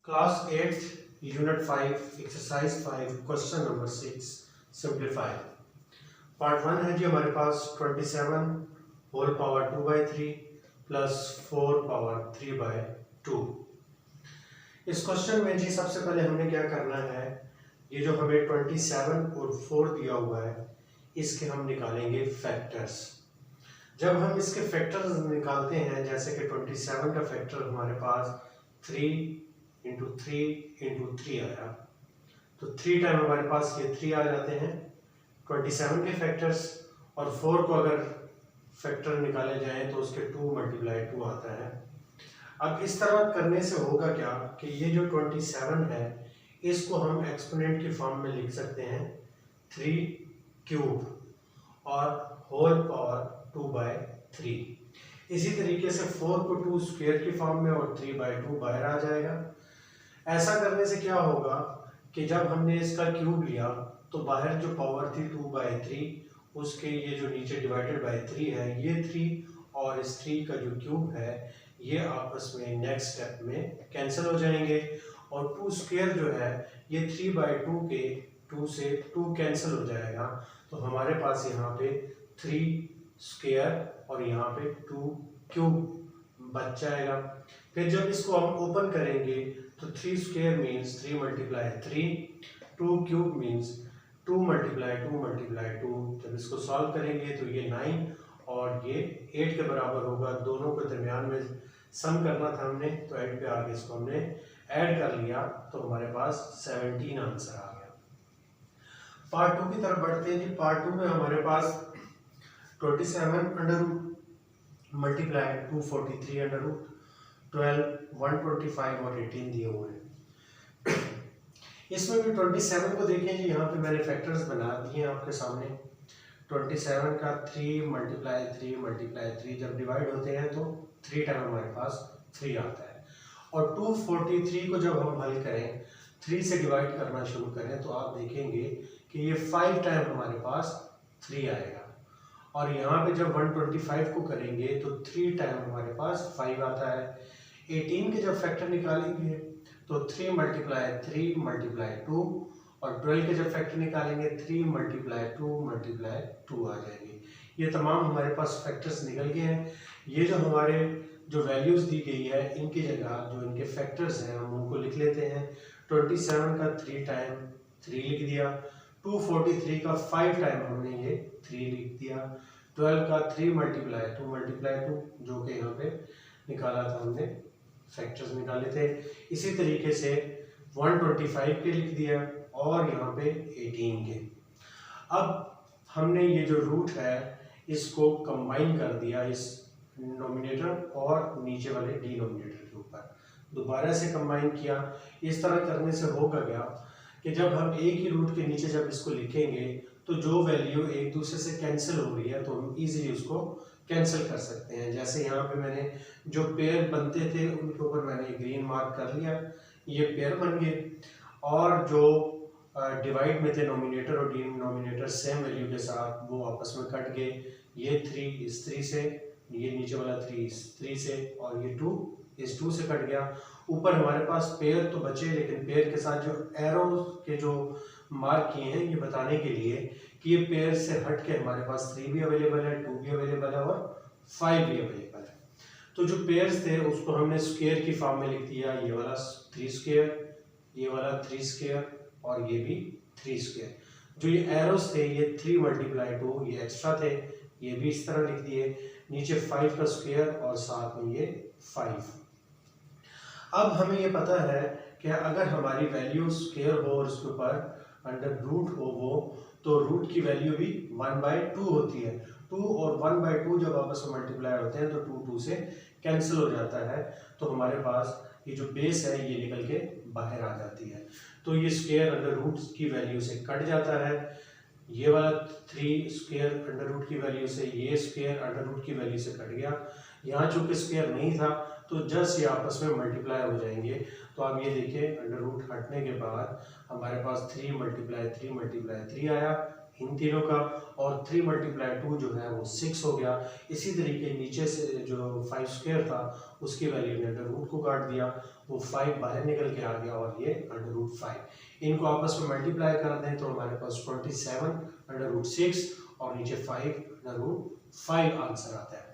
Class 8th, Unit 5, Exercise 5, Question number 6, Simplify. Part 1 है जी हमारे पास 27 होल पावर 2/3 प्लस 4 पावर 3/2। इस क्वेश्चन में जी सबसे पहले हमने क्या करना है, ये जो हमें 27 और 4 दिया हुआ है इसके हम निकालेंगे फैक्टर्स। जब हम इसके फैक्टर्स निकालते हैं, जैसे कि 27 का फैक्टर हमारे पास 3 इंटू 3 आया, तो 3 टाइम हमारे पास ये 3 आ जाते हैं 27 के फैक्टर्स, और 4 को अगर फैक्टर निकाले जाए तो उसके 2 × 2 आता है। अब इस तरह करने से होगा क्या कि ये जो 27 है इसको हम एक्सपोनेंट की फॉर्म में लिख सकते हैं 3³ और होल पावर 2/3। इसी तरीके से 4 को 2 स्क्वायर की फॉर्म में और 3/2 बाहर आ जाएगा। ऐसा करने से क्या होगा कि जब हमने इसका क्यूब लिया तो बाहर जो पावर थी 2/3, उसके ये जो नीचे डिवाइडेड बाय 3 है, ये 3 और इस 3 का जो क्यूब है ये आपस में नेक्स्ट स्टेप में कैंसिल हो जाएंगे, और 2 स्क्वायर जो है ये 3/2 के 2 से 2 कैंसिल हो जाएगा। तो हमारे पास यहाँ पे 3 स्क्वायर और यहाँ पे 2 क्यूब बच जाएगा। फिर जब इसको हम ओपन करेंगे तो 3 स्क्वायर मीन्स 3 × 3, 2 क्यूब मीन्स 2 × 2 × 2। जब इसको सॉल्व करेंगे तो ये 9 और ये 8 के बराबर होगा। दोनों के दरमियान में सम करना था हमने, तो 8 पे आगे इसको हमने ऐड कर लिया तो हमारे पास 17 आंसर आ गया। पार्ट 2 की तरफ बढ़ते हैं जी। पार्ट 2 में हमारे पास 27 under root multiply 243 under root 12, 125 और 18 दिए हुए हैं। इसमें भी 27 को देखें जी, यहाँ पे मैंने फैक्टर्स बना दिए हैं आपके सामने। 27 का 3 × 3 जब डिवाइड होते हैं तो 3 टाइम हमारे पास 3 आता है, और 243 को जब हम हल करें 3 से डिवाइड करना शुरू करें तो आप देखेंगे कि ये 5 टाइम हमारे पास 3 आएगा, और यहाँ पे जब 125 को करेंगे तो 3 टाइम हमारे पास 5 आता है। 18 के जब फैक्टर निकालेंगे तो 3 × 3 × 2, और 12 के जब फैक्टर निकालेंगे 3 × 2 आ जाएंगे। ये तमाम हमारे पास फैक्टर्स निकल गए हैं। ये जो हमारे जो वैल्यूज दी गई है इनकी जगह जो इनके फैक्टर्स हैं हम उनको लिख लेते हैं। 27 का 3 टाइम 3 लिख दिया, 243 का 5 टाइम हमने ये 3 लिख दिया, 12 का 3 × 2 जो कि यहाँ पे निकाला था हमने, फैक्टर्स निकाले थे। इसी तरीके से 125 के लिख दिया और यहाँ पे 18 के। अब हमने ये जो रूट है इसको कंबाइन कर दिया इस नोमिनेटर और नीचे वाले डिनोमिनेटर के ऊपर, दोबारा से कंबाइन किया। इस तरह करने से होगा क्या कि जब हम एक ही रूट के नीचे जब इसको लिखेंगे तो जो वैल्यू एक दूसरे से कैंसिल हो रही है तो हम इजीली उसको कैंसिल कर सकते हैं। जैसे यहाँ पे मैंने जो पेयर बनते थे उनके ऊपर मैंने ग्रीन मार्क कर लिया, ये पेयर बन गए, और जो डिवाइड में थे नोमिनेटर और डिनोमिनेटर सेम वैल्यू के साथ वो आपस में कट गए। ये 3 इस 3 से, ये नीचे वाला 3 इस 3 से, और ये 2 इस 2 से कट गया। ऊपर हमारे पास पेयर तो बचे, लेकिन पेयर के साथ जो एरो के जो मार्क किए हैं ये बताने के लिए कि ये पेयर से हट के हमारे पास 3 भी अवेलेबल है, 2 भी अवेलेबल है और 5 भी अवेलेबल है। तो जो पेयर्स थे उसको हमने स्क्वायर की फॉर्म में लिख दिया, ये वाला 3 स्क्वायर, ये वाला 3 स्क्वायर और ये भी 3 स्क्वायर। जो ये एरोस थे ये 3 × 2 ये एक्स्ट्रा थे, ये भी इस तरह लिख दिए। नीचे 5 का स्क्वायर और साथ में ये 5। अब हमें ये पता है कि अगर हमारी वैल्यू स्क्वायर हो और उसके ऊपर अंडर रूट हो वो, तो रूट की वैल्यू भी 1/2 होती है। 2 और 1/2 जब आपस में मल्टीप्लाई होते हैं तो 2 से कैंसिल हो जाता है, तो हमारे पास ये जो बेस है ये निकल के बाहर आ जाती है। तो ये स्क्वायर अंडर रूट की वैल्यू से कट जाता है, ये वाला 3 स्क्वायर अंडर रूट की वैल्यू से, ये स्क्वायर अंडर रूट की वैल्यू से कट गया। यहाँ चूंकि स्क्वायर नहीं था तो जस्ट ये आपस में मल्टीप्लाई हो जाएंगे। तो आप ये देखिए अंडर रूट हटने के बाद हमारे पास 3 × 3 × 3 आया, इन तीनों का, और 3 × 2 जो है वो 6 हो गया। इसी तरीके नीचे से जो 5 स्क्वायर था उसकी वैल्यू ने अंडर रूट को काट दिया, वो 5 बाहर निकल के आ गया और ये अंडर रूट 5। इनको आपस में मल्टीप्लाई कर दें तो हमारे पास 27 अंडर रूट 6 और नीचे 5 अंडर रूट 5 आंसर आता है।